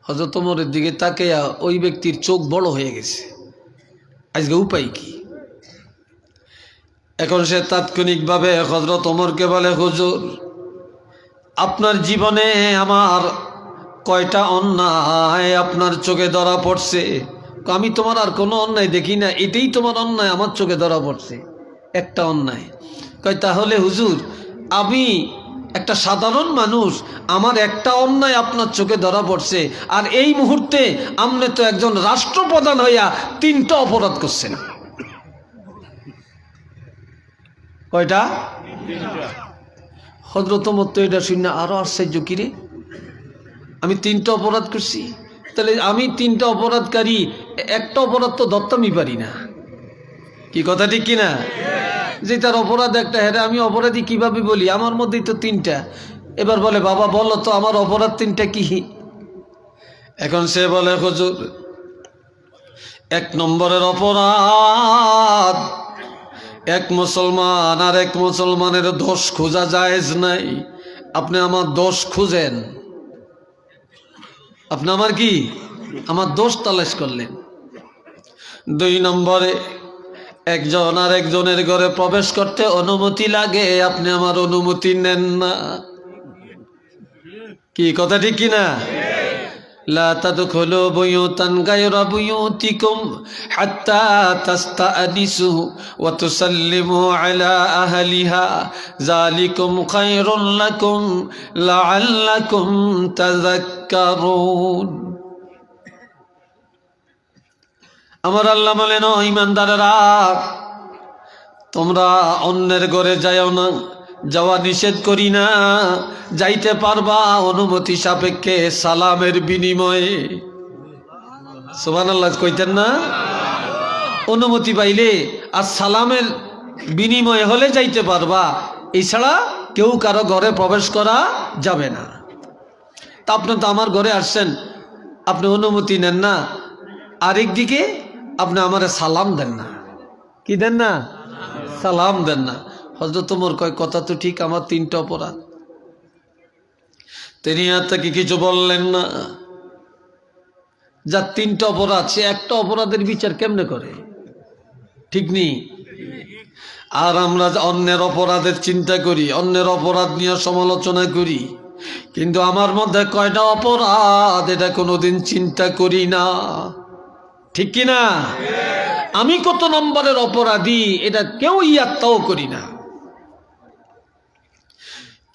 হযরত ওমরের দিকে তাকাইয়া ওই ব্যক্তির চোখ বড় হয়ে গেছে। আজকে উপায় কি? এখন সে তাৎক্ষণিকভাবে হযরত ওমরকে বলে, হুজুর, আপনার জীবনে আমার কয়টা অন্যায় আপনার চোখে ধরা পড়ছে? আমি তোমার আর কোনো অন্যায় দেখি না, এটাই তোমার অন্যায় আমার চোখে ধরা পড়ছে, একটা অন্যায়। কয়, তাহলে হুজুর, আমি একটা সাধারণ মানুষ, আমার একটা অন্যায় আপনার চোখে ধরা পড়ছে, আর এই মুহূর্তে আপনি তো একজন রাষ্ট্রপ্রধান হইয়া 3টা অপরাধ করছেন। কয়টা? হযরত ওমর তো এটা শুনে আরো আশ্চর্য, কিরে আমি 3টা অপরাধ করছি? তাহলে আমি 3টা অপরাধকারী, একটা অপরাধ তো ধরতামই পারি না। কি কথা ঠিক কিনা? যে তার অপরাধ একটা, হ্যাঁ আমি অপরাধী কিভাবে বলি, আমার মধ্যেই তো 3টা। এবার বলে, বাবা বলো তো আমার অপরাধ 3টা কি? এখন সে বলে, হুজুর, 1 নম্বরের অপরাধ, এক মুসলমান আর এক মুসলমানের দোষ খোঁজা জায়েজ নাই, আপনি আমার দোষ খুঁজেন। আপনি আমার কি? আমার দোষ তালাশ করলেন। 2 নম্বরে, একজন আর একজনের ঘরে প্রবেশ করতে অনুমতি লাগে, আপনি আমার অনুমতি নেন না। কি কথা ঠিক কিনা? লা তাদখুলু বুয়ুতান গায়রা বুয়ুতিকুম হাত্তা তাস্তানিসু ওয়া তুসাল্লিমু আলা আহলিহা যালিকুম খায়রুল লাকুম লাআল্লাকুম তাযাক্কারুন। আমার আল্লাহ বলেন, ও ঈমানদারেরা, তোমরা অন্যের ঘরে যাও না, যাওয়া নিষেধ করি না, যাইতে পারবা অনুমতি সাপেক্ষে, সালামের বিনিময়ে। সুবহানাল্লাহ কইতেন না? অনুমতি পাইলে আর সালামের বিনিময়ে হলে যাইতে পারবা, এছাড়া কেউ কারো ঘরে প্রবেশ করা যাবে না। তা আপনি তো আমার ঘরে আসছেন, আপনি অনুমতি নেন না, আরেকদিকে আপনি আমারে সালাম দেন না। কি দেন না? সালাম দেন না। হযরত ওমর কয়, কথা তো ঠিক, আমার 3টা অপরাধ। তিনি আর তাকে কিছু বললেন না। যার 3টা অপরাধ, সে একটা অপরাধের বিচার কেমনে করে? ঠিক নেই। আর আমরা অন্যের অপরাধের চিন্তা করি, অন্যের অপরাধ নিয়ে সমালোচনা করি, কিন্তু আমার মধ্যে কয়টা অপরাধ এটা কোনোদিন চিন্তা করি না। ঠিক কিনা? আমি কত নম্বরের অপরাধী এটা কেউ ইয়াত্তাও করি না।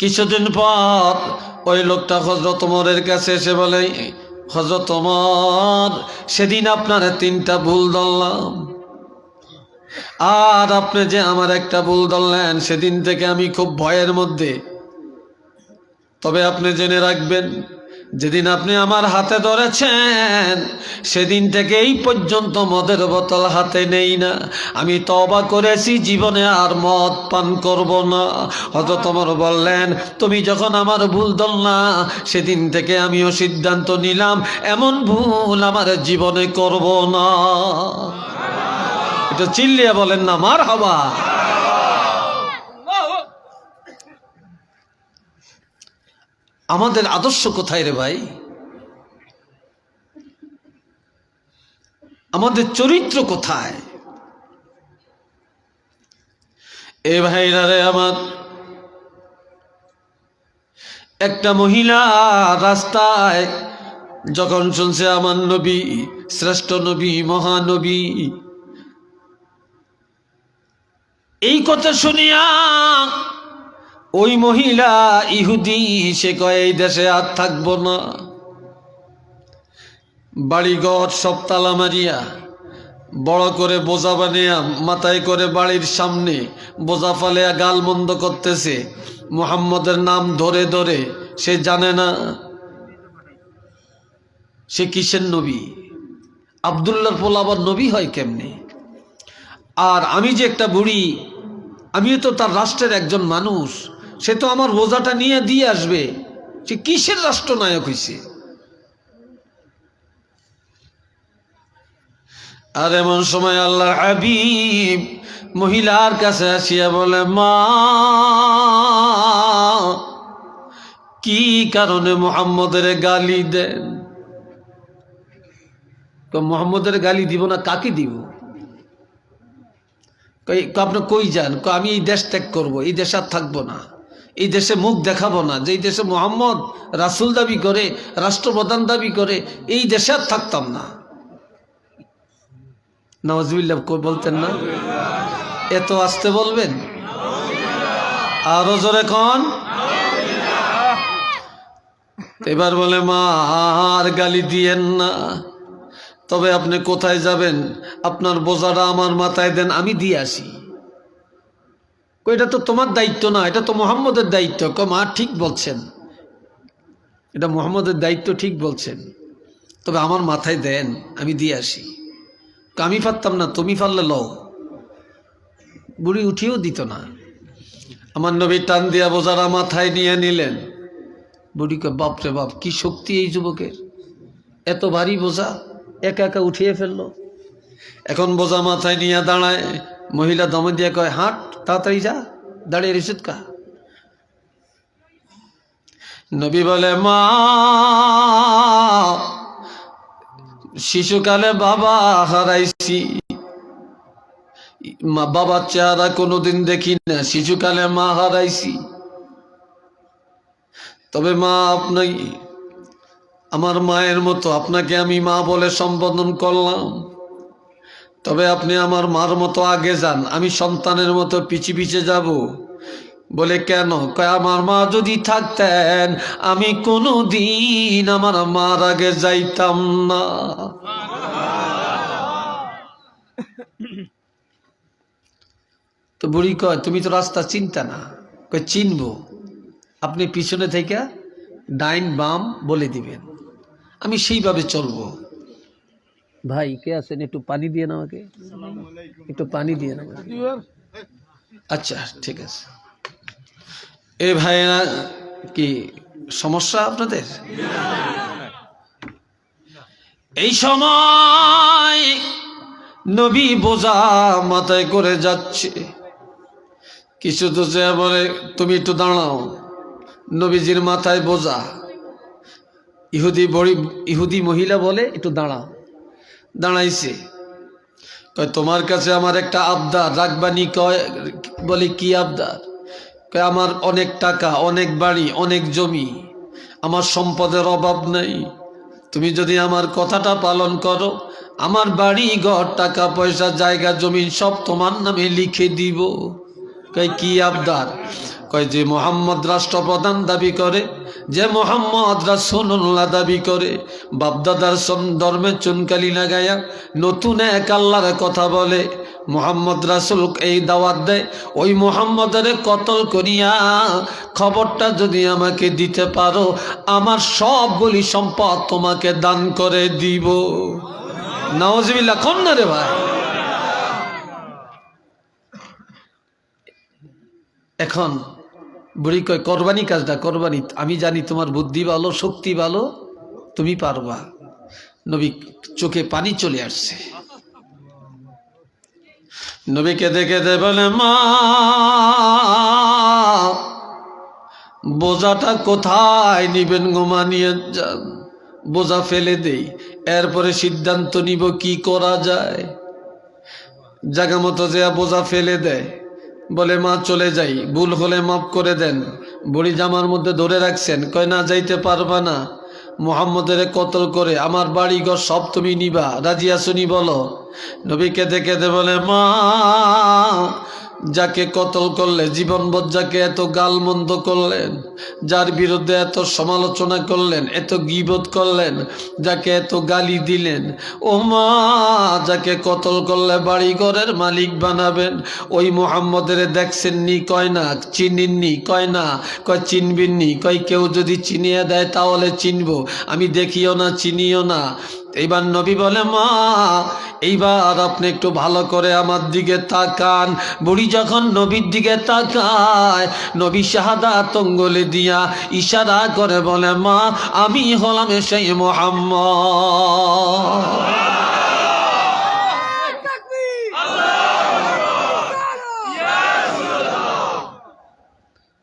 কিছুদিন পর ওই লোকটা হযরত ওমরের কাছে এসে বলে, হযরত ওমর, সেদিন আপনার 3টা ভুল ধরলাম, আর আপনি যে আমার একটা ভুল ধরলেন, সেদিন থেকে আমি খুব ভয়ের মধ্যে। তবে আপনি জেনে রাখবেন, যেদিন আপনি আমার হাতে ধরেছেন, সেদিন থেকে এই পর্যন্ত মদের বোতল হাতে নেই না। আমি তওবা করেছি, জীবনে আর মদ পান করব না। হযরত ওমর বললেন, তুমি যখন আমার ভুল ধরলা, সেদিন থেকে আমিও সিদ্ধান্ত নিলাম এমন ভুল আমার জীবনে করব না। এটা চিল্লিয়ে বলেন না মারহাবা। আমাদের আদর্শ কোথায় রে ভাই? আমাদের চরিত্র কোথায়? এ ভাইরা রে আমার, একটা মহিলা রাস্তায় যখন শুনছে আমার নবী, শ্রেষ্ঠ নবী, মহানবী, এই কথা শুনিয়া ওই মহিলা ইহুদি, সে কয় এই দেশে আর থাকবো না। বাড়িঘর সব তালা মারিয়া, বড় করে বোঝা বানিয়া মাথায় করে বাড়ির সামনে বোঝা ফালিয়া গাল মন্দ করতেছে, মুহাম্মদের নাম ধরে ধরে। সে জানে না সে কিসের নবী। আব্দুল্লাহর পোলা আবার নবী হয় কেমনে? আর আমি যে একটা বুড়ি, আমিও তো তার রাষ্ট্রের একজন মানুষ, সে তো আমার বোঝাটা নিয়ে দিয়ে আসবে। সে কিসের রাষ্ট্রনায়ক হইছে? আর এমন সময় আল্লাহর হাবিব মহিলার কাছে আসিয়া বলে, মা, কি কারণে মুহাম্মদের গালি দেন? মোহাম্মদের গালি দিব না, কাকে দিব? আপনি কই যান? আমি এই দেশ ত্যাগ করবো, এই দেশে আর থাকবো না, এই দেশে মুখ দেখাবো না, যেই দেশে মোহাম্মদ রাসূল দাবি করে, রাষ্ট্রপ্রধান দাবি করে, এই দেশে আর থাকতাম না। নাউজুবিল্লাহ বলতেন না? এত আসতে বলবেন? আরো জোরে কোন? এবার বলে মা আর গালি দিয়েন না, তবে আপনি কোথায় যাবেন? আপনার বোঝাটা আমার মাথায় দেন, আমি দিয়ে আসি। এটা তো তোমার দায়িত্ব না, এটা তো মুহাম্মদের দায়িত্ব। মা ঠিক বলছেন, এটা মুহাম্মদের দায়িত্ব, ঠিক বলছেন, তবে আমার মাথায় দেন, আমি দিয়ে আসি। আমি পারতাম না, তুমি পারলে লও। বুড়ি উঠিয়েও দিত না। আমার নবী টান দিয়া বোঝারা মাথায় নিয়ে নিলেন। বুড়িকে বাপরে বাপ, কি শক্তি এই যুবকের, এত ভারী বোঝা একা একা উঠিয়ে ফেললো। এখন বোঝা মাথায় নিয়ে দাঁড়ায়, মহিলা দমে দিয়ে কয় হাঁট, তাড়াতাড়ি যা, দাঁড়িয়ে রিসিদ কা। নবী বলে মা শিশুকালে বাবা হারাইছি, বাবার চেহারা কোনোদিন দেখি না, শিশুকালে মা হারাইছি। তবে মা আপনি আমার মায়ের মতো, আপনাকে আমি মা বলে সম্বোধন করলাম, তবে আপনি আমার মার মতো আগে যান, আমি সন্তানের মতো পিছে পিছে যাব। বলে কেন? কয় আমার মা যদি থাকতেন আমি কোনোদিন আমার মার আগে যাইতাম না। তো বুড়ি কয় তুমি তো রাস্তা চিনতা না। কয় চিনবো, আপনি পিছনে থেকে ডাইন বাম বলে দিবেন, আমি সেইভাবে চলবো। ভাই কে আছেন? একটু পানি দিয়ে না আমাকে, একটু পানি দিয়ে না। আচ্ছা ঠিক আছে। এ ভাইরা, কি সমস্যা আপনাদের? এই সময় নবী বোঝা মাথায় করে যাচ্ছে, কিছু তো যে বলে তুমি একটু দাঁড়াও। নবীজির মাথায় বোঝা, ইহুদি মহিলা বলে একটু দাঁড়াও। দাঁড়াইছে। কয় তোমার কাছে আমার একটা আবদার রাখবানি? কয় বলে কি আবদার? কয় আমার অনেক টাকা, অনেক বাড়ি, অনেক জমি, আমার সম্পদের অভাব নেই, তুমি যদি আমার কথাটা পালন করো, আমার বাড়ি ঘর, টাকা পয়সা, জায়গা জমি সব তোমার নামে লিখে দিব। কয় কি আবদার? কয় যে মোহাম্মদ রাষ্ট্রপ্রধান দাবি করে, যে মোহাম্মদ রাসূলুল্লাহ দাবি করে, বাপদাদার ধর্মে চুনকালি লাগাইয়া নতুন এক আল্লাহর কথা বলে, মোহাম্মদ রাসূল এই দাওয়াত দেয়, ওই মোহাম্মদের কতল করিয়া খবরটা যদি আমাকে দিতে পারো, আমার সবগুলি সম্পদ তোমাকে দান করে দিব। নাউজুবিল্লাহ কোন না রে ভাই? এখন বুড়ি কয় কোরবানি কাজটা, কোরবানি আমি জানি তোমার বুদ্ধি ভালো, শক্তি ভালো, তুমি পারবা। নবী চোখে পানি চলে আসছে। নবীকে দেখে দে বলে মা বোঝাটা কোথায় নিবেন গো? মা নিয়ে যান, বোঝা ফেলে দেই, এরপরে সিদ্ধান্ত নিব কি করা যায়। জায়গা মতো যে বোঝা ফেলে দেয়। বলে মা চলে যাই, ভুল হলে মাফ করে দেন। বুড়ি জামার মধ্যে ধরে রাখছেন। কয় না, যাইতে পারবা না, মুহাম্মদের কতল করে আমার বাড়িঘর সব তুমি নিবা, রাজি আসুনি বলো। নবীকে দেখে দে বলে মা যাকে কতল করলে, জীবনভর যাকে এত গালমন্দ করলেন, যার বিরুদ্ধে এত সমালোচনা করলেন, এত গীবত করলেন, যাকে এত গালি দিলেন, ও মা যাকে কতল করলে বাড়ি ঘরের মালিক বানাবেন, ওই মুহাম্মদের দেখছেননি? কয় না। চিনিননি? কয় না। কয় চিনবিননি? কয় কেউ যদি চিনিয়ে দেয় তাহলে চিনবো, আমি দেখিও না, চিনিও না। এইবার নবী বলে মা এইবার আপনি একটু ভালো করে আমার দিকে তাকান। বুড়ি যখন নবীর দিকে তাকায়, নবী শাহাদাত আঙ্গুলে দিয়া ইশারা করে বলে মা আমি হলাম সেই মুহাম্মদ।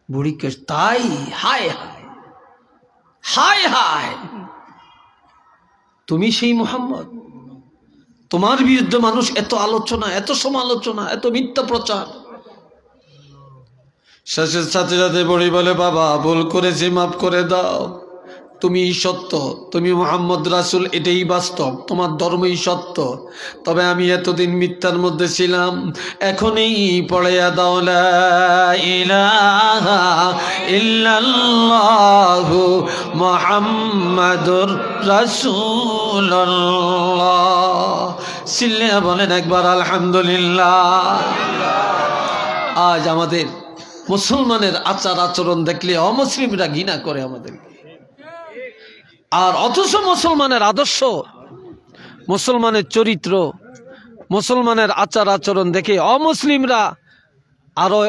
বুড়িকে তাই হায় হায় হায় হায়, তুমি সেই মুহাম্মদ? তোমার বিরুদ্ধে মানুষ এত আলোচনা, এত সমালোচনা, এত মিথ্যা প্রচার। শেষের সাথে সাথে বড়ি বলে, বাবা ভুল করেছি, মাফ করে দাও, তুমি সত্য, তুমি মুহাম্মদ রাসূল, এটাই বাস্তব, তোমার ধর্মই সত্য, তবে আমি এতদিন মিথ্যার মধ্যে ছিলাম, এখনই পড়িয়া দাও লা ইলাহা ইল্লাল্লাহু মুহাম্মাদুর রাসূলুল্লাহ। সিল্লিয়া বলেন একবার আলহামদুলিল্লাহ। আজ আমাদের মুসলমানের আচার আচরণ দেখলে অমুসলিমরা ঘৃণা করে আমাদেরকে, আর অথচ মুসলমানের আদর্শ, মুসলমানের চরিত্র, মুসলমানের আচার আচরণ দেখে অমুসলিমরা আরো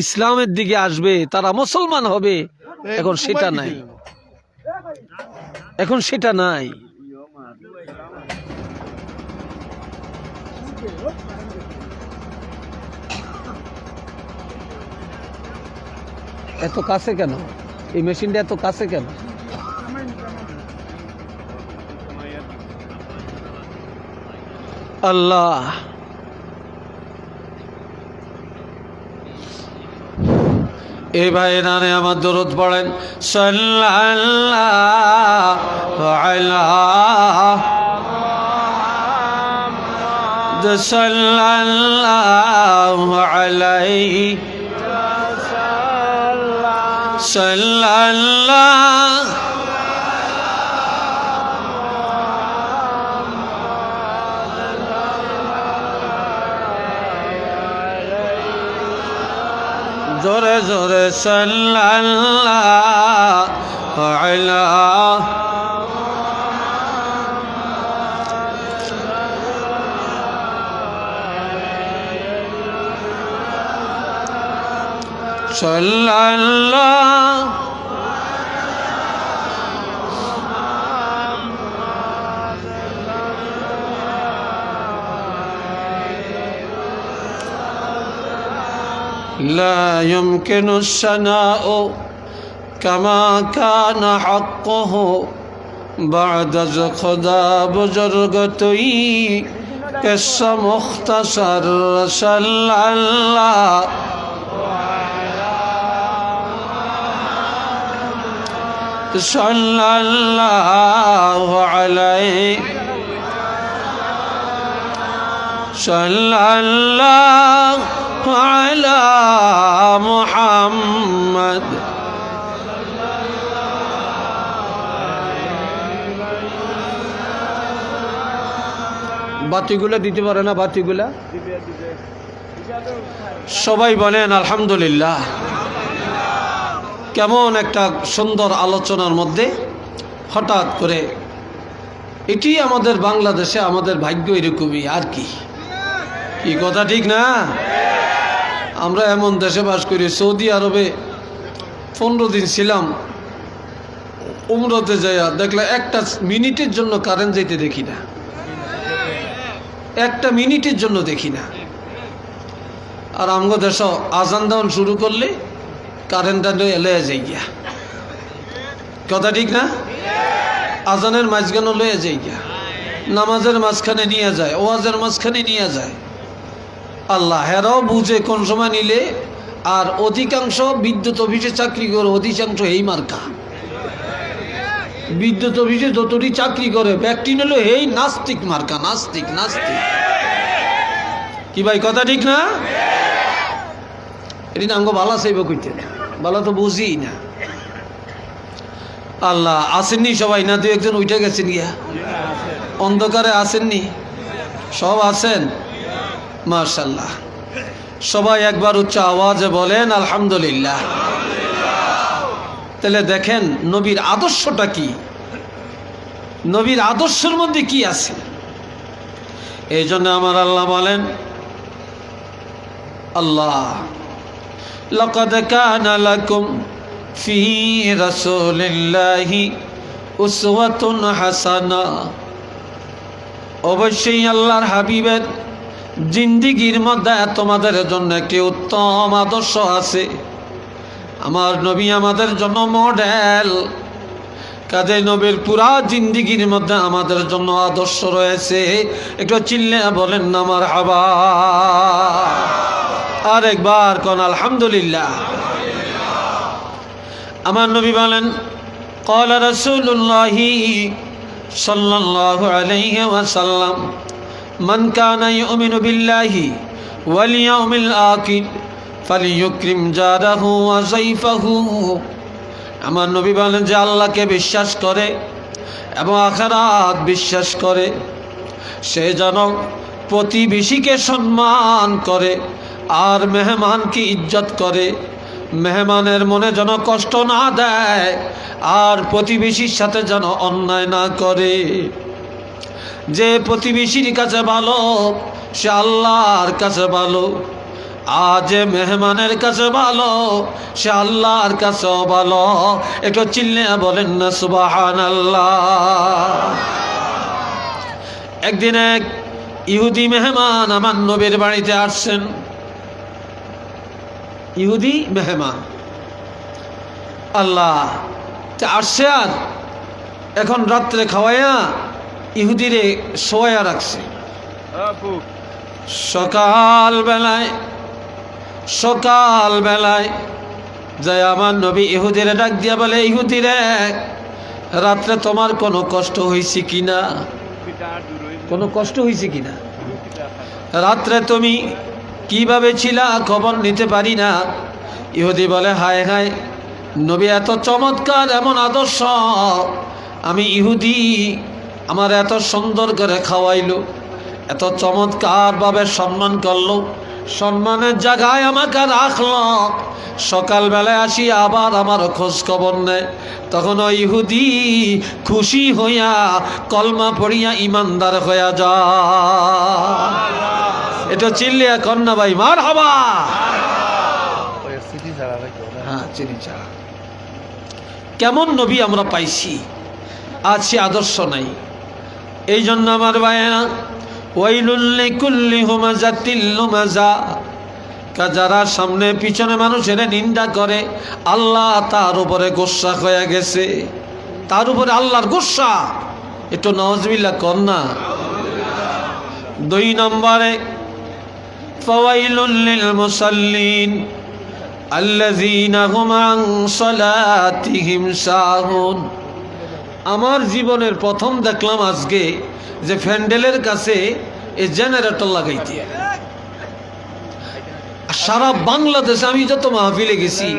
ইসলামের দিকে আসবে, তারা মুসলমান হবে। এখন সেটা নাই, এখন সেটা নাই। এত কাছে কেন এই মেশিনটা, এত কাছে কেন? আল্লাহ, এই ভাই নানে আমার দরুদ পড়েন, সাল্লাল্লাহু আলাইহি সাল্লাল্লাহু আলাইহি সাল্লাল্লাহু জোরে জোরে সাল্লাল্লাহু আলাইহি সাল্লাল্লাহু لا يمكن الثناء كما كان حقه بعد خدا بزرگتوی قصہ مختصر صلی اللہ صلی اللہ علیہ صلی اللہ علی محمد বাতিগুলা দিতে পারে না? বাতিগুলা সবাই বলেন আলহামদুলিল্লাহ। কেমন একটা সুন্দর আলোচনার মধ্যে হঠাৎ করে, এটি আমাদের বাংলাদেশে আমাদের ভাগ্য এরকমই, আর কি কি কথা ঠিক না? আমরা এমন দেশে বাস করি, সৌদি আরবে 15 দিন ছিলাম, উমরাতে যাইয়া দেখলে একটা মিনিটের জন্য কারেন্ট যেতে দেখি না, একটা মিনিটের জন্য দেখি না। আর আমগো দেশ আজান দেওয়ান শুরু করলে কারেন্টটা লয়ে যাই গিয়া, কথা ঠিক না? আজানের মাঝখানে লয়ে যাই গিয়া, নামাজের মাঝখানে নিয়ে যায়, ওয়াজের মাঝখানে নিয়ে যায়। আল্লাহ হেরাও বুঝে কোন সময় নিলে। আর অধিকাংশ বিদ্যুৎ অফিসে চাকরি করে, অধিকাংশ এই মার্কা বিদ্যুৎ অফিসে যতটি চাকরি করে ব্যক্তি নিল এই নাস্তিক মার্কা, নাস্তিক নাস্তিক। কি ভাই কথা ঠিক না? এটি নাঙ্গ বালা চাইব কইতে, বালা তো বুঝি না। আল্লাহ আসেননি সবাই না? 2-1 উঠে গেছেন গিয়া, অন্ধকারে আসেননি? সব আছেন মাশাআল্লাহ। সবাই একবার উচ্চ আওয়াজে বলেন আলহামদুলিল্লাহ। তাহলে দেখেন নবীর আদর্শটা কি, নবীর আদর্শের মধ্যে কি আছে। এই জন্য আমার আল্লাহ বলেন, আল্লাহ লাকাদ কানা লাকুম ফি রাসূলিল্লাহি উসওয়াতুন হাসানা। অবশ্যই আল্লাহর হাবিবের জিন্দিগির মধ্যে তোমাদের জন্য একটি উত্তম আদর্শ আছে। আমার নবী আমাদের জন্য মডেল। কাজে নবীর পুরা জিন্দিগির মধ্যে আমাদের জন্য আদর্শ রয়েছে। একটু চিল্লে বলেন না মারহাবা। আরেকবার কোন আলহামদুলিল্লাহ। আমার নবী বলেন ক্বালা রাসূলুল্লাহ সাল্লাল্লাহু আলাইহি ওয়াসাল্লাম মান কানা ইউমিনু বিল্লাহি ওয়াল ইয়াউমিল আখির ফালিয়ুকরিম জারাহু ওয়া যায়ফাহু। আমার নবী বলেন যে আল্লাহকে বিশ্বাস করে এবং আখিরাত বিশ্বাস করে সে যেন প্রতিবেশীকে সম্মান করে আর মেহমানকে ইজ্জত করে, মেহমানের মনে যেন কষ্ট না দেয় আর প্রতিবেশীর সাথে যেন অন্যায় না করে। যে প্রতিবেশীর কাছে ভালো সে আল্লাহর কাছে ভালো, আর যে মেহমানের কাছে ভালো সে আল্লাহর কাছেও ভালো। একটু চিল্লে বলেন না সুবহানাল্লাহ। একদিন এক ইহুদি মেহমান আমার নবীর বাড়িতে আসছেন। ইহুদি মেহমান আল্লাহ আসছে, আর এখন রাত্রে খাওয়াইয়া ইহুদিরে শোয়া রাখছে। সকালবেলায় যাই আমার নবী ইহুদিরে ডাক দিয়া বলে, ইহুদিরে রাত্রে তোমার কোনো কষ্ট হয়েছে কিনা, কোনো কষ্ট হয়েছে কিনা, রাত্রে তুমি কিভাবে ছিলা খবর নিতে পারি না। ইহুদি বলে হায় হায়, নবী এত চমৎকার এমন আদর্শ, আমি ইহুদি আমার এত সুন্দর করে খাওয়াইলো, এত চমৎকারভাবে সম্মান করলো, সম্মানের জায়গায় আমাকে রাখলো, সকালবেলায় আসি আবার আমার খোঁজ খবর নেয়। তখন ওই ইহুদি খুশি হইয়া কলমা পড়িয়া ইমানদার হইয়া যায়। এটা চিল্লিয়া কন্যা ভাই মারহাবা। হ্যাঁ, চিনি ছাড়া কেমন নবী আমরা পাইছি, আজ সে আদর্শ নাই। এই জন্য আমার ভাইয়েরা, ওয়াইলুল লিকুল্লি হুমাযাতিল লুমাযা, যারা সামনে পিছনে মানুষের নিন্দা করে আল্লাহ তার উপরে গোসা হয়ে গেছে, তার উপরে আল্লাহর গোসা। একটু নাউযুবিল্লাহ কন্যা। 2 নম্বরে ফাওয়াইলুল লিল মুসাল্লিন আল্লাযীনা হুম আন সালাতিহিম সাহুন। আমার জীবনের প্রথম দেখলাম আজকে যে প্যান্ডেলের কাছে এই জেনারেটর লাগাইতে। সারা বাংলাদেশে আমি যত মাহফিলে গেছি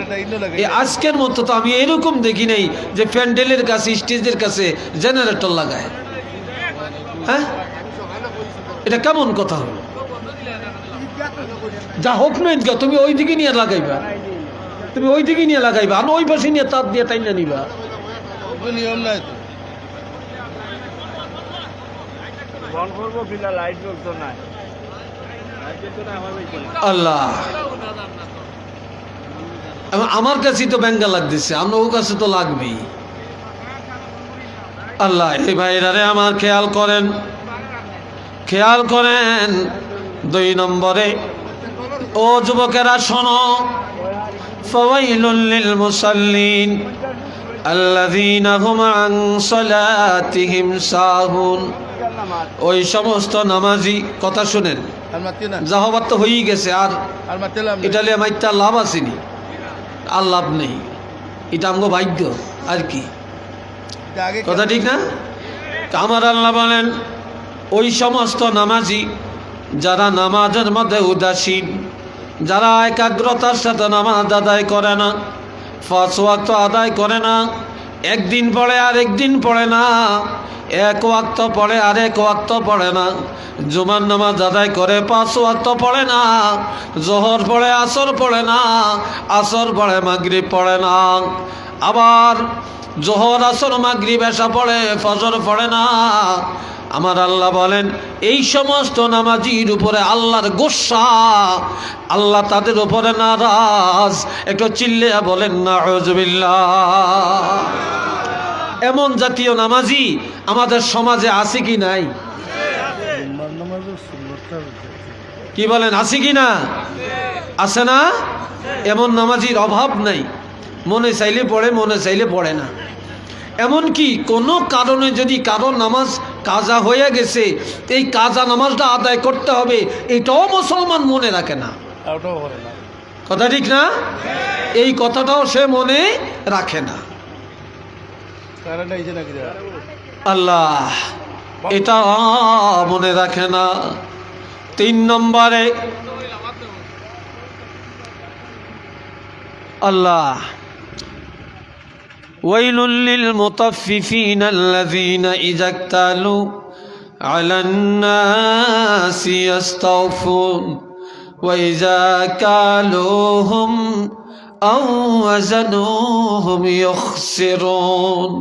এই আজকের মতো তো আমি এরকম দেখি নাই যে প্যান্ডেলের কাছে স্টেজের কাছে জেনারেটর লাগায়। হ্যাঁ, এটা কেমন কথা হলো? যা হোক না, তুমি ওই দিকে নিয়ে লাগাইবা, তুমি ওই দিকে নিয়ে লাগাইবা, আর ওই পাশে নিয়ে তার দিয়ে টাইনা নিবা। নিয়ম নাই তো। আল্লাহ, আমার কাছে তো ব্যাঙ্গা লাগতেছে, আমরা ওর কাছে তো লাগবেই। আল্লাহ, এই ভাইরারে আমার খেয়াল করেন, খেয়াল করেন। 2 নম্বরে, ও যুবকেরা শোনো, ফাওয়াইলুল লিল মুসাল্লিন আল্লাযীনা হুম আন সালাতিহিম সাহুন। ওই সমস্ত নামাজি, কথা শুনেন, জাহাবাত তো হয়েই গেছে, আর ইটালিয়া মাইটা লাভ আসেনি, আর লাভ নেই, এটা আমগো ভাগ্য আর কি, কথা ঠিক না? আমার আল্লাহ বলেন ওই সমস্ত নামাজি যারা নামাজের মধ্যে উদাসীন, যারা একাগ্রতার সাথে নামাজ আদায় করে না, 5 ওয়াক্ত আদায় করে না, একদিন পড়ে আর একদিন পড়ে না, 1 ওয়াক্ত পড়ে আর 1 ওয়াক্ত পড়ে না, জুমার নামাজ আদায় করে 5 ওয়াক্ত পড়ে না, জোহর পড়ে আসর পড়ে না, আসর পড়ে মাগরিব পড়ে না, আবার জোহর আসর মাগরিব এশা পড়ে ফজর পড়ে না। আমার আল্লাহ বলেন এই সমস্ত নামাজির উপরে আল্লাহর গোসা, আল্লাহ তাদের উপরে নারাজ। একটু চিল্লে বলেন নাউযুবিল্লাহ। এমন জাতীয় নামাজি আমাদের সমাজে আছে কি নাই? কি বলেন, আছে কি না? আছে না? এমন নামাজির অভাব নাই, মনে চাইলে পড়ে, মনে চাইলে পড়ে না। এমনকি কোনো কারণে যদি কারো নামাজ কাজা হয়ে গেছে, এই কাজা নামাজটা আদায় করতে হবে, এটাও মুসলমান মনে রাখে না। কথা ঠিক না? এই কথাটাও সে মনে রাখে না। আল্লাহ এটা মনে রাখে না। 3 নম্বরে আল্লাহ ওয়াইলুল লিল মুতাফফিফিনা আল্লাযীনা ইযা ইক্তালু আলান নাসি ইস্তাওফুন ওয়া ইযা কালুহুম আও ওয়াজানুহুম ইখসিরুন।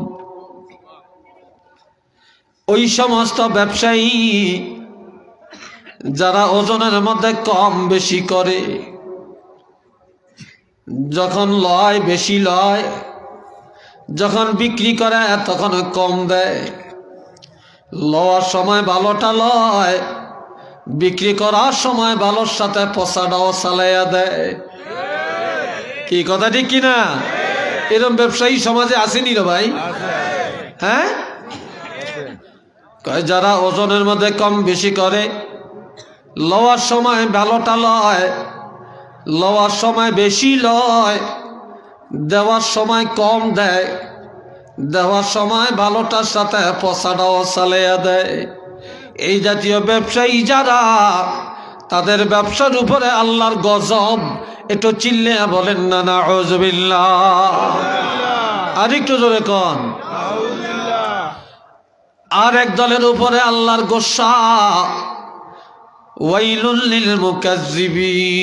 ওই সমস্ত ব্যবসায়ী যারা ওজনের মধ্যে কম বেশি করে, যখন লয় বেশি লয়, যখন বিক্রি করে তখন কম দেয়, লওয়ার সময় ভালোটা লয়, বিক্রি করার সময় ভালোর সাথে পচাটাও চালাইয়া দেয়। কি কথা ঠিক কিনা? এরকম ব্যবসায়ী সমাজে আসেনি রে ভাই? হ্যাঁ, যারা ওজনের মধ্যে কম বেশি করে, লওয়ার সময় ভালোটা লয়, লওয়ার সময় বেশি লয়, দেওয়ার সময় কম দেয়, দেওয়ার সময় ভালোটার সাথে পচাটাও চালাইয়া দেয়। এই জাতীয় ব্যবসায়ী যারা, তাদের ব্যবসার উপরে আল্লাহর গজব। একটু চিল্লে বলেন না নাউযুবিল্লাহ। আরেকটু জোরে কন। আর এক দলের উপরে আল্লাহর গোসা। ওয়াইলুল লিল মুকাজ্জিবিন,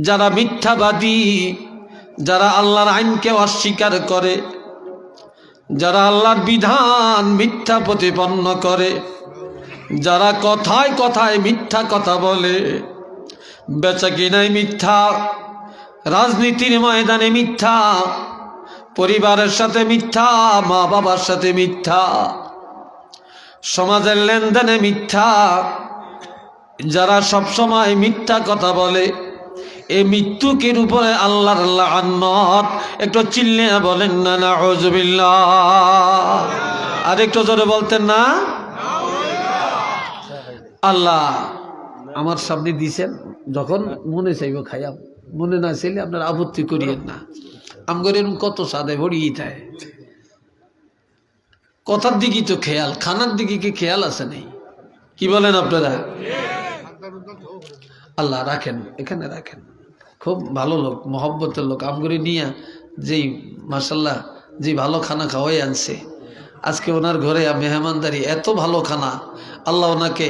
যারা মিথ্যাবাদী, যারা আল্লাহর আইনকে অস্বীকার করে, যারা আল্লাহর বিধান মিথ্যা প্রতিপন্ন করে, যারা কথায় কথায় মিথ্যা কথা বলে, বেচাকেনায় মিথ্যা, রাজনীতির ময়দানে মিথ্যা, পরিবারের সাথে মিথ্যা, মা বাবার সাথে মিথ্যা, সমাজের লেনদেনে মিথ্যা, যারা সবসময় মিথ্যা কথা বলে, এই মৃত্যুকের উপরে আল্লাহর লাআনত। একটু চিল্লে বলেন না নাউযুবিল্লাহ। আর একটু জোরে বলতেন না? আল্লাহ আমার সামনে দিয়েছেন, যখন মনে চাইব খাইয়াম, মনে না চাইলে আপনার আপত্তি করিয়েন না। আমগর এরকম কত সাদে ভরিয়ে থাকে। কথার দিকে তো খেয়াল, খানার দিকে কি খেয়াল আছে নেই? কি বলেন আপনারা? আল্লাহ রাখেন, এখানে রাখেন। খুব ভালো লোক, মহব্বতের লোক। আমগরে নিয়ে যেই মাশাল্লাহ যে ভালো খানা খাওয়াই আনছে, আজকে ওনার ঘরে মেহমানদারি, এত ভালো খানা। আল্লাহ ওনাকে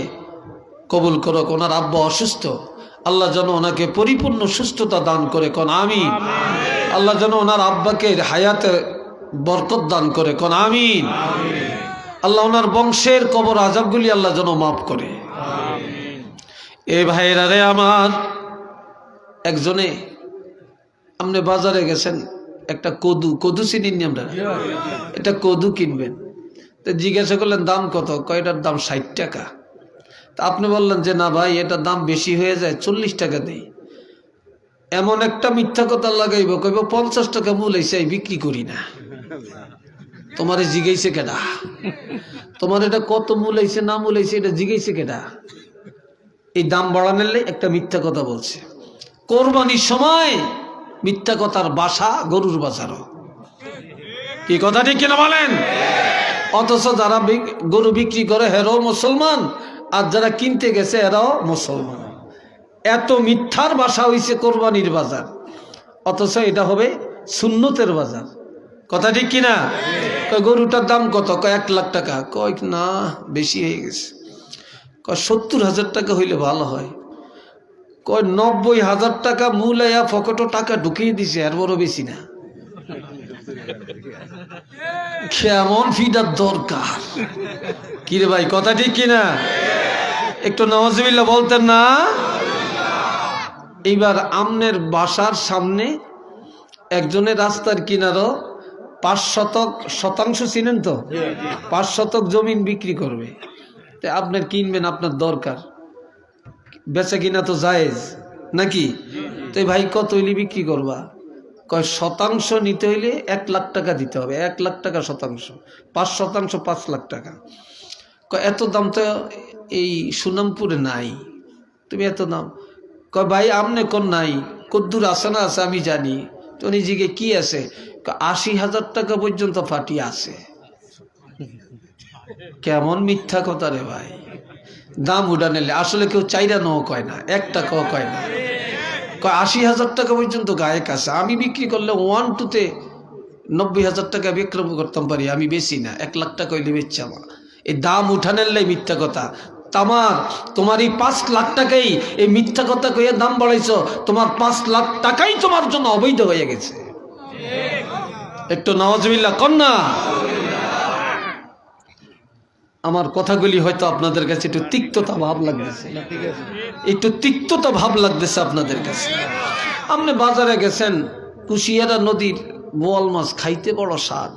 কবুল করুক। ওনার আব্বা অসুস্থ, আল্লাহ যেন ওনাকে পরিপূর্ণ সুস্থতা দান করে, কোন আমিন। আল্লাহ যেন ওনার আব্বাকে হায়াতে বরকত দান করে, কোন আমিন। আল্লাহ ওনার বংশের কবর আযাবগুলি আল্লাহ যেন মাফ করে। এ ভাইরা রে আমার, একজনে আপনি বাজারে গেছেন, একটা কদু চিনি আমরা, এটা কদু কিনবেন, তো জিজ্ঞাসা করলেন দাম কত? কয়টার দাম 60 টাকা। তা আপনি বললেন যে না ভাই, এটার দাম বেশি হয়ে যায়, 40 টাকা দেই। এমন একটা মিথ্যা কথা লাগাইব, কইব 50 টাকা মূল হয়েছে, বিক্রি করি না। তোমারে জিগাইছে কেডা? তোমার এটা কত মূল হয়েছে না মূল হয়েছে এটা জিগাইছে কেডা? এই দাম বাড়ানোর একটা মিথ্যা কথা বলছে। কোরবানির সময় মিথ্যা কথার বাসা গরুর বাজারও। কি কথা ঠিক কিনা বলেন? অথচ যারা গরু বিক্রি করে হেরাও মুসলমান, আর যারা কিনতে গেছে এরাও মুসলমান। এত মিথ্যার বাসা হইছে কোরবানির বাজার, অথচ এটা হবে সুন্নতের বাজার। কথা ঠিক কিনা? গরুটার দাম কত? 1 লাখ টাকা। কয় না, বেশি হয়ে গেছে। 70,000 টাকা হইলে ভালো হয়। কয় 90,000 টাকা মূল আয়া ফকটো টাকা ঢুকিয়ে দিছে, আর বড় বেশি না। কেমন ফিডার দরকার? কিরে ভাই, কথা ঠিক কিনা? একটু নাউযুবিল্লাহ বলতেন না? এইবার আমনের বাসার সামনে একজনের রাস্তার কিনারও 5 শতাংশ চিনেন তো, 5 শতক জমিন বিক্রি করবে। তো আপনার কিনবেন, আপনার দরকার, বেচা কিনা তো জায়েজ নাকি? তো ভাই কত হইলে বিক্রি করবা? কয় শতাংশ নিতে হইলে 1 লাখ টাকা দিতে হবে, 1 লাখ টাকা শতাংশ, 5% 5 লাখ টাকা। কয় এত দাম তো এই সুনামপুরে নাই, তুমি এত দাম। কয় ভাই আমনে কোন নাই, কদ্দুর আছে না আছে আমি জানি। তো নিজেকে কি আছে, 80,000 টাকা পর্যন্ত ফাটি আছে। কেমন মিথ্যা কথা রে ভাই, দাম উড়া নিলে আসলে কেউ চাইরা নও কয় না, 1 টাকাও কয় না। 80,000 টাকা পর্যন্ত গায়ক আছে, আমি বিক্রি করলে 1-2-তে 90,000 টাকা বিক্রম করতাম পারি, আমি বেশি না, 1 লাখ টাকা হইলে বেচছি। আমার এই দাম উঠানের লাই মিথ্যা কথা। তোমার এই 5 লাখ টাকাই এই মিথ্যা কথা কইয়া দাম বাড়াইছো, তোমার 5 লাখ টাকাই তোমার জন্য অবৈধ হয়ে গেছে। একটু নাউজুবিল্লাহ কন্যা। আমার কথাগুলি হয়তো আপনাদের কাছে একটু তিক্ততা ভাব লাগতেছে, একটু তিক্ততা ভাব লাগতেছে আপনাদের কাছে। আপনি বাজারে গেছেন, কুশিয়ারা নদীর বোয়াল মাছ খাইতে বড় স্বাদ।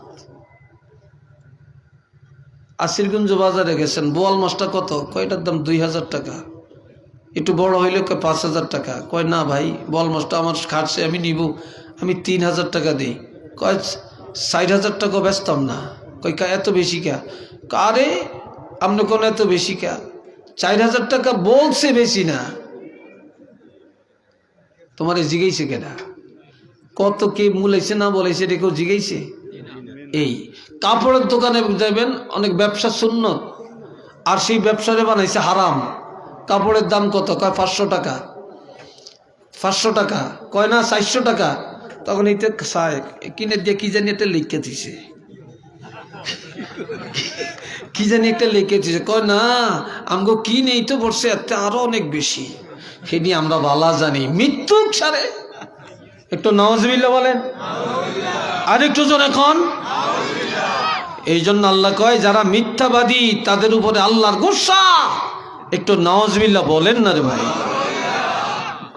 আসিরগঞ্জ বাজারে গেছেন, বোয়াল মাছটা কত, কয়টার দাম 2,000 টাকা, একটু বড় হইলে 5,000 টাকা। কয় না ভাই বোয়াল মাছটা আমার খাটছে, আমি নিব, আমি 3,000 টাকা দিই। কয় 60,000 টাকা বেচতাম না। কয় এত বেশি কা? আরে আপনি কোন এত বেশি কা, 4,000 টাকা বলছে বেশি না। তোমার জিগাইছে কেনা, কত কে মূলাইছে না বলেছে এটা কেউ জিগাইছে? এই কাপড়ের দোকানে যাবেন, অনেক ব্যবসা সুন্নত, আর সেই ব্যবসারে বানাইছে হারাম। কাপড়ের দাম কত? কয় 500 টাকা। 500 টাকা কয় না 400 টাকা। তখন এইটা কিনে দিয়ে কি জানি একটা লিখে দিছে, কি জানি একটা লিখে দিছে। কয় না আমগো কি নেই তো বলছে এতে আরো অনেক বেশি, সেটি আমরা বালা জানি। মৃত্যুক সারে একটু নাউজুবিল্লাহ বলেন, আর একটু জোরে এখন। এই জন্য আল্লাহ কয় যারা মিথ্যাবাদী তাদের উপরে আল্লাহর গোসা। একটু নাউজুবিল্লাহ বলেন না রে ভাই,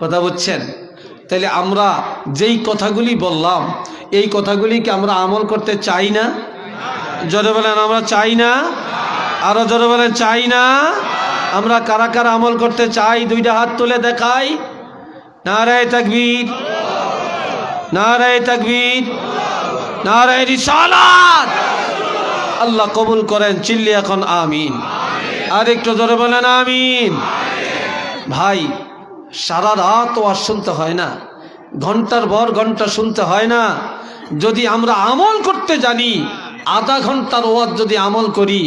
কথা বুঝছেন? তাহলে আমরা যেই কথাগুলি বললাম, এই কথাগুলিকে আমরা আমল করতে চাই না? জোরে বলেন আমরা চাই না? আরো জোরে বলেন চাই না? আমরা কারা কারা আমল করতে চাই? 2টা হাত তুলে দেখাই। নারায়ে তাকবীর, নারায়ে তাকবীর, নারায়ে রিসালাত। আল্লাহ কবুল করেন, চিল্লি এখন আমিন। আর একটু জোরে বলেন আমিন। ভাই সারা রাত ওয়াজ শুনতে হয় না, ঘন্টার পর ঘন্টা শুনতে হয় না। যদি আমরা আমল করতে জানি, আধা ঘন্টার ওয়াজ যদি আমল করি,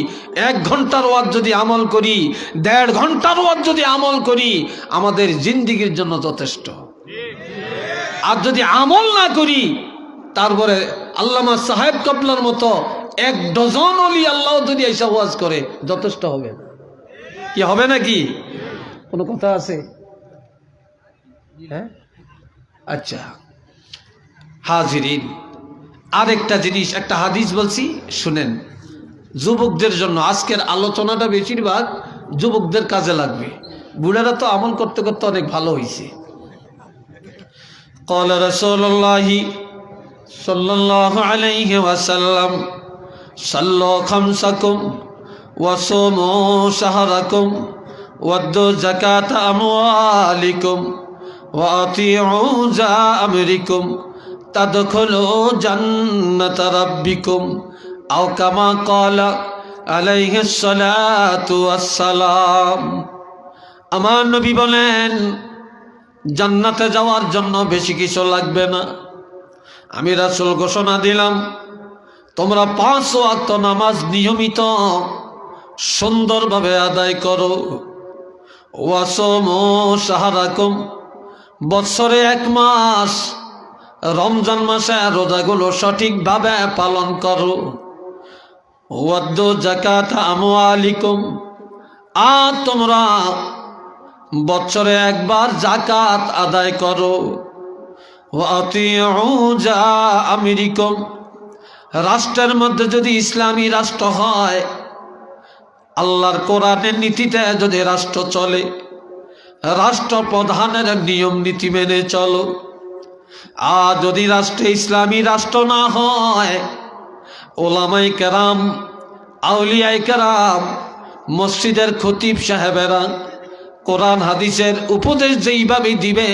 1 ঘন্টার ওয়াজ যদি আমল করি, 1.5 ঘন্টার ওয়াজ যদি আমল করি, আমাদের জিন্দেগির জন্য যথেষ্ট। আর যদি আমল না করি, তারপরে আল্লামা সাহেব কাবলার মতো 1 ডজন ওলি আল্লাহ যদি এসে ওয়াজ করে, যথেষ্ট হবে কি হবে নাকি? কোনো কথা আছে? হ্যাঁ আচ্ছা হাজিরিন, আরেকটা জিনিস, একটা হাদিস বলছি শুনেন, যুবকদের জন্য। আজকের আলোচনাটা বেশিরভাগ যুবকদের কাজে লাগবে, বুড়ারা তো আমল করতে করতে অনেক ভালো হয়েছে। قال رسول الله صلى الله عليه وسلم صلوا خمسكم وصوموا شهركم وادوا زكاة أموالكم وأطيعوا ذا أمركم تدخلوا جنة ربكم أو كما قال عليه الصلاة والسلام। আমার নবী বলেন, জান্নাতে যাওয়ার জন্য বেশি কিছু লাগবে না। আমি রাসূল ঘোষণা দিলাম, তোমরা 5 ওয়াক্ত নামাজ নিয়মিত সুন্দরভাবে আদায় করো। ওয়াসমু শাহরাকুম, বছরে 1 মাস রমজান মাসে রোজাগুলো সঠিকভাবে পালন করো। ওয়াদ্দু যাকাত আমওয়ালিকুম, আর তোমরা বছরে 1 বার যাকাত আদায় করো। ওয়াতিউ যা আমিরিকুম, রাষ্ট্রের মধ্যে যদি ইসলামী রাষ্ট্র হয়, আল্লাহর কোরআনের নীতিতে যদি রাষ্ট্র চলে, রাষ্ট্রপ্রধানের নিয়ম নীতি মেনে চলো। আর যদি রাষ্ট্রে ইসলামী রাষ্ট্র না হয়, ওলামায়ে কেরাম, আউলিয়ায়ে কেরাম, মসজিদের খতিব সাহেবেরা কোরআন হাদিসের উপদেশ যেইভাবে দিবে,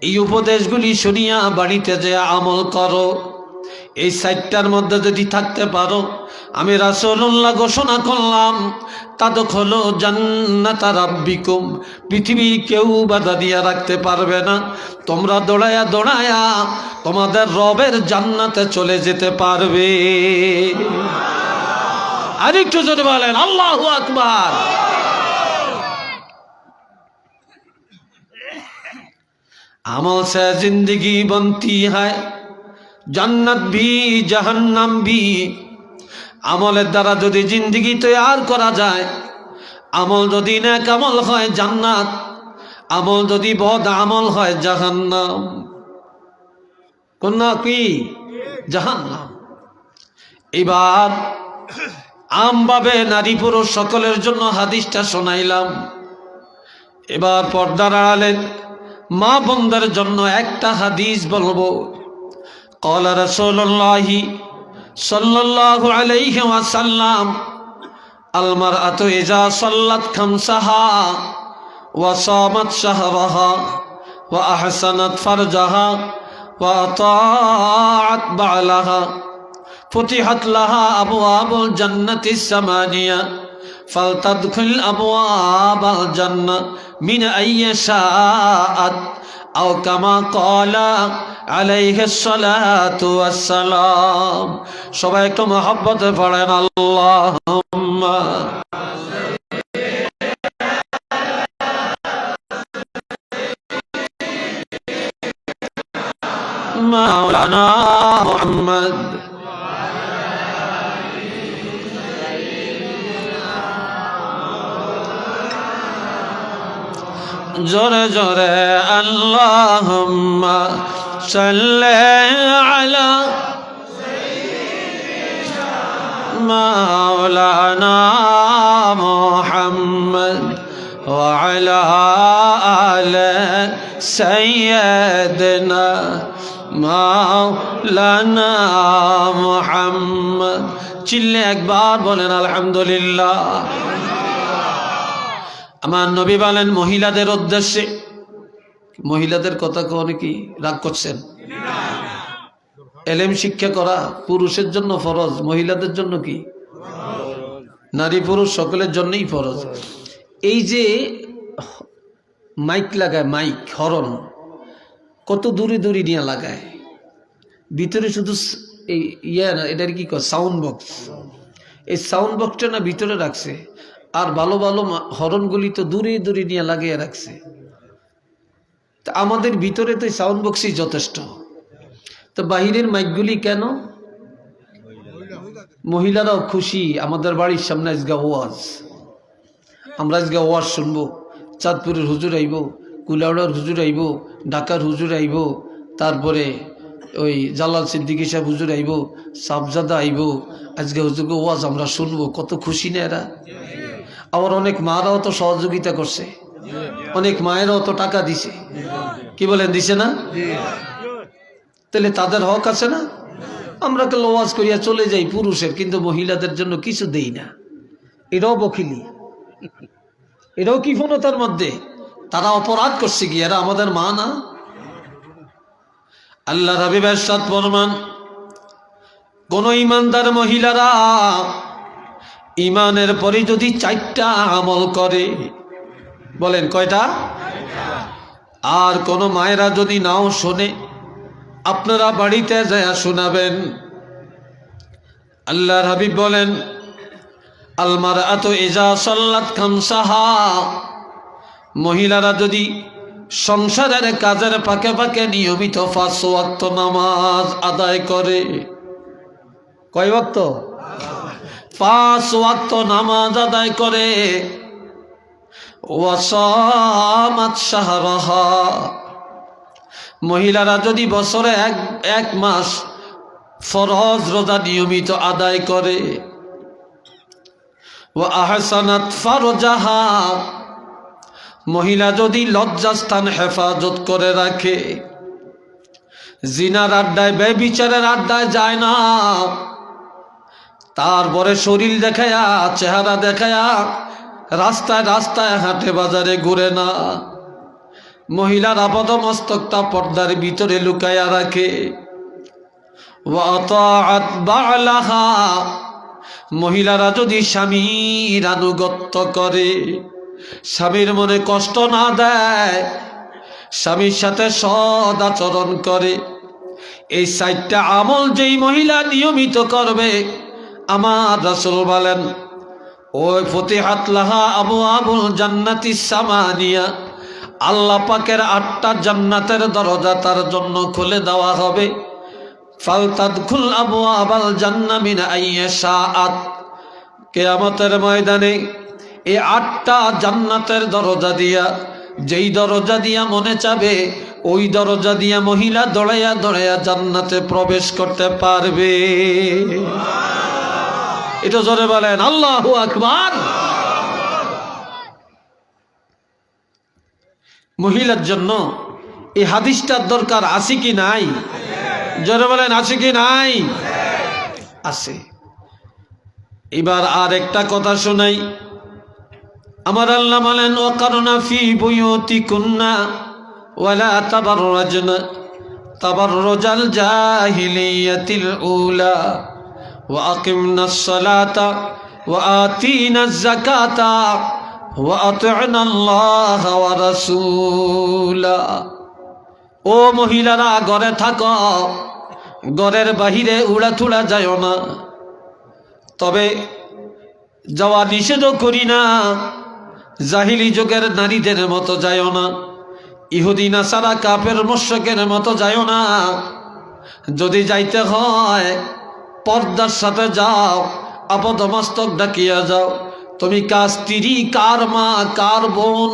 এই উপদেশগুলি শুনিয়া বাড়িতে যে আমল করো, এই 4টার মধ্যে যদি থাকতে পারো, আমি রাসূলুল্লাহ ঘোষণা করলাম তাদখুলু জান্নাতা রাব্বিকুম, পৃথিবীর কেউ বাধা দিয়া রাখতে পারবে না, তোমরা দৌড়ায়া দৌড়ায়া তোমাদের রবের জান্নাতে চলে যেতে পারবে। আরেকটু জোরে বলেন আল্লাহু আকবার। अमल से जिंदगी बनती है, जन्नत भी जहन्नम भी। আমলের দ্বারা যদি জিন্দেগি তৈয়ার করা যায়, আমল যদি নেক আমল হয় জান্নাত, আমল যদি বদ আমল হয় জাহান্নাম। কোন কি? জাহান্নাম। এবার আমভাবে নারী পুরুষ সকলের জন্য হাদিসটা শোনাইলাম। এবার পর্দার আড়ালের মা বোনদের জন্য একটা হাদিস বলবো। ক্বালা রাসূলুল্লাহি সাল্লাল্লাহু আলাইহি ওয়াসাল্লাম, আল মারআতু ইযা সাল্লাত খামসাহা ওয়া সামাত শাহরাহা ওয়া আহসানাত ফারজাহা ওয়া আতাআত বা'লাহা ফুতিহাত লাহা আবওয়াবুল জান্নাতিস সামানিয়া ফালতাদখুল আবওয়াবাল জান্নাহ মিন আইয়্যি শাআত আও কামা ক্বালা আলাইহিস সালাতু ওয়াস সালাম। সবাই একটু মহব্বতে পড়েন আল্লাহুম্মা মাওলানা মুহাম্মদ। जोरे जोरे अल्लाहुम्मा सल्ले अला मौलाना मुहम्मद व अला आले सय्यदना मौलाना मुहम्मद। चिल्ले एक बार बोलें अल्हम्दुलिल्लाह। আমার নবী বলেন মহিলাদের উদ্দেশ্যে, মহিলাদের কথা কখনো কি রাগ করছেন? এলেম শিক্ষা করা পুরুষের জন্য ফরজ, মহিলাদের জন্য কি? নারী পুরুষ সকলের জন্যই ফরজ। এই যে মাইক লাগায়, মাইক হরন কত দূরে দূরে নিয়ে লাগায়, ভিতরে শুধু এই না, এটার কি কয় সাউন্ড বক্স। এই সাউন্ড বক্সটা না ভিতরে রাখছে, আর ভালো ভালো হরনগুলি তো দূরে দূরে নিয়ে লাগিয়ে রাখছে। তা আমাদের ভিতরে তো সাউন্ড বক্সই যথেষ্ট, তো বাহিরের মাইকগুলি কেন? মহিলারাও খুশি, আমাদের বাড়ির সামনে আজকে ওয়াজ, আমরা আজকে ওয়াজ শুনবো। চাঁদপুরের হুজুর আইব, কুলাউড়ার হুজুর আইব, ঢাকার হুজুর আইব, তারপরে ওই জালাল সিদ্দিকী সাহেব হুজুর আইব, সাবজাদা আইব, আজকে হুজুরকে ওয়াজ আমরা শুনবো। কত খুশি না এরা? আবার অনেক মারাও তো সহযোগিতা করছে, অনেক মায়েরাও তো টাকা দিছে। কি বলেন, দিছে না? তাহলে তাদের হক আছে না? আমরা তো ওয়াজ করিয়া চলে যাই পুরুষের, কিন্তু মহিলাদের জন্য কিছু দেই না। এটাও বখিলি, এটাও কৃপণতার মধ্যে। তারা অপরাধ করছে কি? এরা আমাদের মা না? আল্লাহ হাবিব ইরশাদ ফরমান, কোন ইমানদার মহিলারা ইমানের পরে যদি 4টা আমল করে, বলেন কয়টা? আর কোন মায়েরা যদি নাও শোনে, আপনারা বাড়িতে যায় শোনাবেন। আল্লাহর হাবিব বলেন, আল মারআতু ইযা সাল্লাত খামসাহা, মহিলারা যদি সংসারের কাজের ফাঁকে ফাঁকে নিয়মিত 5 ওয়াক্ত নামাজ আদায় করে। কয় ওয়াক্ত? 5 ওয়াক্ত নামাজ আদায় করে। ওয়া সামাত শাহরাহা, মহিলারা যদি বছরে এক মাস ফরজ রোজা নিয়মিত আদায় করে। ওয়া আহসানাত ফারজাহা, মহিলা যদি লজ্জাস্থান হেফাজত করে রাখে, জিনার আড্ডায় ব্যভিচারের আড্ডায় যায় না, তারপরে শরীর দেখায়া চেহারা দেখায়া রাস্তায় রাস্তায় হাটে বাজারে ঘুরে না, মহিলার আপাদমস্তকটা পর্দার ভিতরে লুকায়া রাখে। ওয়া আতাআত বা'লাহা, মহিলারা যদি স্বামীর আনুগত্য করে, স্বামীর মনে কষ্ট না দেয়, স্বামীর সাথে সৎ আচরণ করে, এই 4টা আমল যেই মহিলা নিয়মিত করবে, আমার রাসূল বলেন ওই ফতিহাত লাহা আবওয়াবুল জান্নাতিস সামানিয়া, আল্লাহ পাকের 8টা জান্নাতের দরজা তার জন্য খুলে দেওয়া হবে। ফালতাদখুল আবওয়াবাল জান্নাহ মিন আইয়্যা শাআত, কিয়ামতের ময়দানে এই 8টা জান্নাতের দরজা দিয়া, যেই দরজা দিয়া মনে চাবে ওই দরজা দিয়া মহিলা দৌড়াইয়া দৌড়াইয়া জান্নাতে প্রবেশ করতে পারবে। এটা জোরে বলেন আল্লাহু আকবার। মহিলার জন্য এই হাদিসটার দরকার আছে কি নাই? জোরে বলেন আছে কি নাই? আছে। এবার আর একটা কথা শোনাই। আমার আল্লাহ বলেন ওয়াকারনা ফি বুয়ুতিকুন্না ওয়ালা তাবাররাজনা তাবাররুজাল জাহিলিয়াতিল উলা ওয়া আকিমনাস সালাতা ওয়া আতিনাজ যাকাতা ওয়া আতি'নাল্লাহা ওয়া রাসূলা। ও মহিলারা ঘরে থাকো, ঘরের বাহিরে উড়াথুড়া যায় না। তবে যাওয়া নিষেধ করি না, জাহিলি যুগের নারীদের মতো যায় না, ইহুদি নাসারা কাফের মুশরিকের মতো যায় না। যদি যাইতে হয় পর্দার সাথে যাও, আপাদমস্তক ঢাকিয়া যাও। তুমি কার স্ত্রী, কার মা, কার বোন,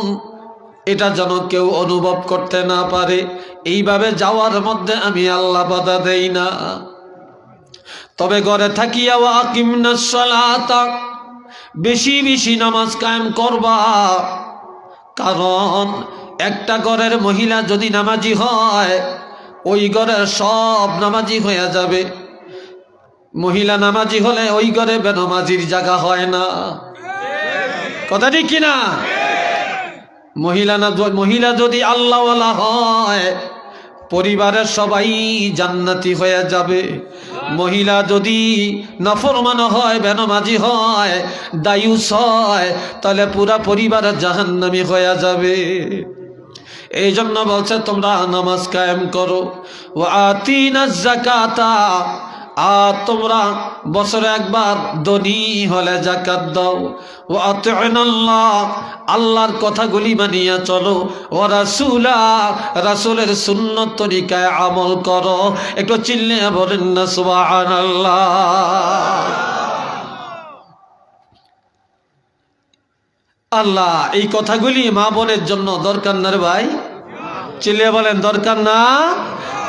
এটা যেন কেউ অনুভব করতে না পারে, এইভাবে যাওয়ার মধ্যে আমি আল্লাহ বাধা দেই না। তবে ঘরে থাকিয়া ওয়া আকিমনাস সালাতা, বেশি বেশি নামাজ কায়েম করবা। কারণ একটা ঘরের মহিলা যদি নামাজি হয়, ওই ঘরের সব নামাজি হয়ে যাবে। মহিলা নামাজি হলে ওই ঘরে বেনামাজির জায়গা হয় না। কথা ঠিক কিনা? মহিলা যদি আল্লাহওয়ালা হয়, পরিবারের সবাই জান্নাতি হয়ে যাবে। মহিলা যদি নাফরমান হয়, বেনামাজি হয়, দায়ুস হয়, তাহলে পুরা পরিবার জাহান্নামী হয়ে যাবে। এই জন্য বলছে তোমরা নামাজ কায়েম করো। ওয়া আতিনাজ যাকাতা, আর তোমরা বছরে একবার ধনী হলে যাকাত দাও। ওয়া আতি'নাল্লাহ, আল্লাহর কথাগুলি মানিয়া চলো। ওয়া রাসূলা, রাসূলের সুন্নত তরিকায় আমল করো। একটু চিল্লিয়ে বলেন না সুবহানাল্লাহ। আল্লাহ এই কথাগুলি মা বোনের জন্য দরকার না রে ভাই? চিল্লিয়ে বলেন দরকার না?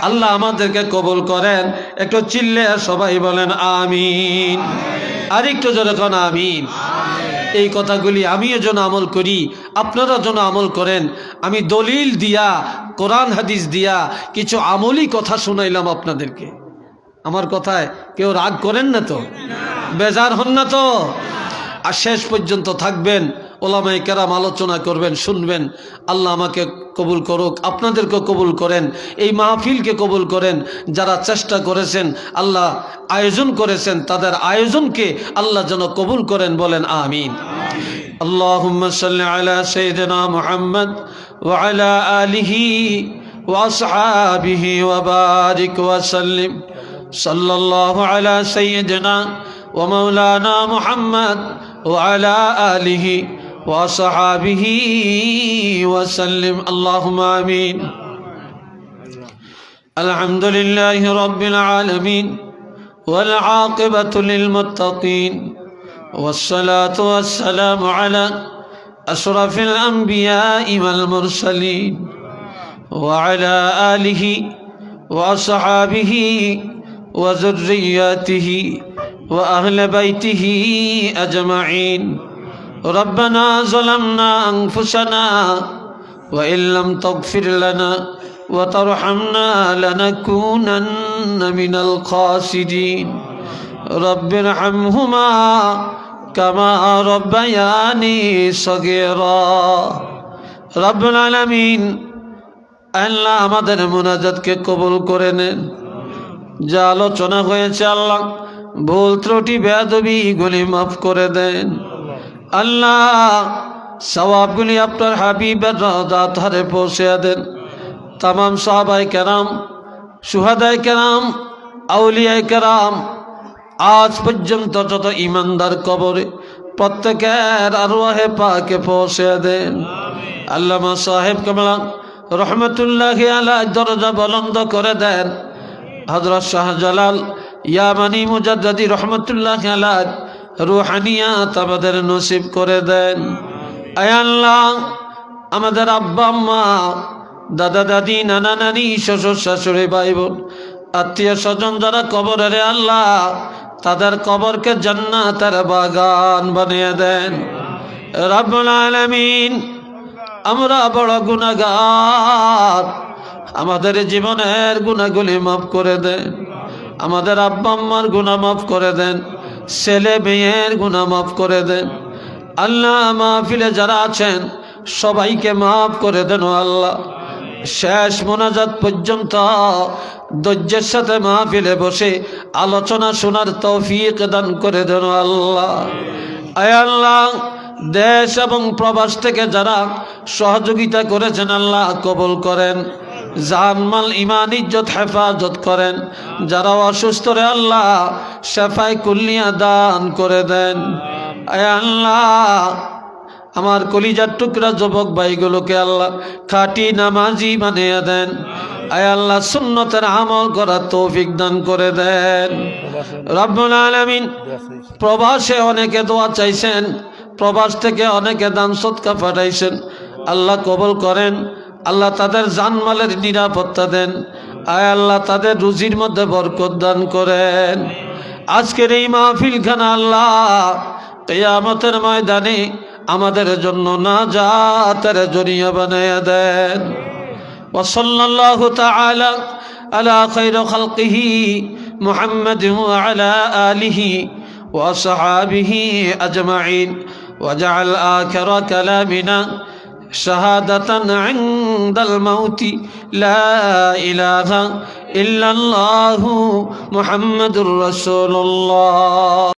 আল্লাহ আমাদেরকে কবুল করেন। একটু চিল্লে সবাই বলেন আমিন। আর একটু জোরে কোন আমিন। এই কথাগুলি আমিও যেন আমল করি, আপনারা যেন আমল করেন। আমি দলিল দিয়া, কোরআন হাদিস দিয়া কিছু আমলি কথা শুনাইলাম আপনাদেরকে। আমার কথায় কেউ রাগ করেন না তো? বেজার হন না তো? আর শেষ পর্যন্ত থাকবেন, ওলামায়ে কেরাম আলোচনা করবেন, শুনবেন। আল্লাহ আমাকে কবুল করুক, আপনাদেরকে কবুল করেন, এই মাহফিলকে কবুল করেন। যারা চেষ্টা করেছেন, আল্লাহ আয়োজন করেছেন, তাদের আয়োজনকে আল্লাহ যেন কবুল করেন। বলেন আমিন। আল্লাহুম্মা সাল্লি আলা সাইয়্যিদিনা মুহাম্মদ ওয়া আলা আলিহি ওয়া আসহাবিহি ওয়া বারিক ওয়া সাল্লিম। সাল্লাল্লাহু আলা সাইয়্যিদিনা ওয়া মাওলানা মুহাম্মদ ওয়া আলা আলিহি وصحابه وسلم اللهم آمين. الحمد لله رب العالمين والعاقبة للمتقين والصلاة والسلام على أشرف الأنبياء والمرسلين وعلى آله وصحابه وذرياته وأهل بيته أجمعين. ربنا ظلمنا أنفسنا وإن لم تغفر لنا وترحمنا لنكونن من الخاسرين. رب ارحمهما كما ربياني صغيرا. رب العالمين আল্লাহ আমাদের মুনাজাতকে কবুল করে নেন। যা আলোচনা হয়েছে আল্লাহ ভুল ত্রুটি বেয়াদবি গুলি মাফ করে দেন। আল্লাহ সওয়াবগুলি আপনার হাবিবের রওজা ধারে পৌঁছে দেন। তামাম সাহাবায়ে কেরাম, শুহাদায়ে কেরাম, আউলিয়ায়ে কেরাম, আজ পর্যন্ত যত ইমানদার কবরে প্রত্যেকের আরওয়াহে পাকে পৌঁছে দেন। আল্লামা সাহেব কামলা রহমতুল্লাহি আলাইহি দরজা বুলন্দ করে দেন। হযরত শাহজালাল ইয়ামানি মুজাদ্দিদি রহমতুল্লাহি আলাইহি রুহানিয়াত আমাদের নসিব করে দেন। আয় আল্লাহ, আমাদের আব্বা আম্মা, দাদা দাদি, নানা নানি, শ্বশুর শাশুড়ি, ভাই বোন, আত্মীয় স্বজন যারা কবরে রে আল্লাহ, তাদের কবরকে জান্নাতের বাগান বানিয়ে দেন। রব্বুল আলামিন, আমরা বড় গুনাহগার, আমাদের জীবনের গুনাহগুলি মাফ করে দেন। আমাদের আব্বা আম্মার গুনাহ মাফ করে দেন, ছেলে মেয়ের গুনাহ মাফ করে দেন। আল্লাহ মাহফিলে যারা আছেন সবাইকে মাফ করে দেন আল্লাহ। শেষ মোনাজাত পর্যন্ত ধৈর্যের সাথে মাহফিলে বসে আলোচনা শোনার তৌফিক দান করে দেন আল্লাহ। আয় আল্লাহ, দেশ এবং প্রবাস থেকে যারা সহযোগিতা করেছেন আল্লাহ কবুল করেন। জানমাল ইমান ইজ্জত হেফাজত করেন। যারা অসুস্থ রে আল্লাহ শেফায়ে কুল্লিয়া দান করে দেন। আয় আল্লাহ, আমার কলিজার টুকরা যুবক ভাইগুলোকে আল্লাহ খাঁটি নামাজি বানিয়ে দেন। আয় আল্লাহ, সুন্নতের আমল করার তৌফিক দান করে দেন। রব্বুল আলামিন, প্রবাসে অনেকে দোয়া চাইছেন, প্রবাস থেকে অনেকে দান সদকা পাঠাইছেন, আল্লাহ কবুল করেন। আল্লাহ তাদের জানমালের নিরাপত্তা দেন। আয় আল্লাহ, তাদের রুজির মধ্যে বরকত দান করেন। আজকের এই মাহফিলখানা আল্লাহ কিয়ামতের ময়দানে আমাদের জন্য নাজাতের জরিয়া বানিয়ে দেন। ওয়া সাল্লাল্লাহু তাআলা আলা খায়রি খালকিহি মুহাম্মাদিন ওয়া আলা আলিহি ওয়া আসহাবিহি আজমাইন ওয়া জাআল আখিরা কালামিনা শাহাদাতান ইনদাল মাউতি লা ইলাহা ইল্লাল্লাহু মুহাম্মাদুর রাসূলুল্লাহ।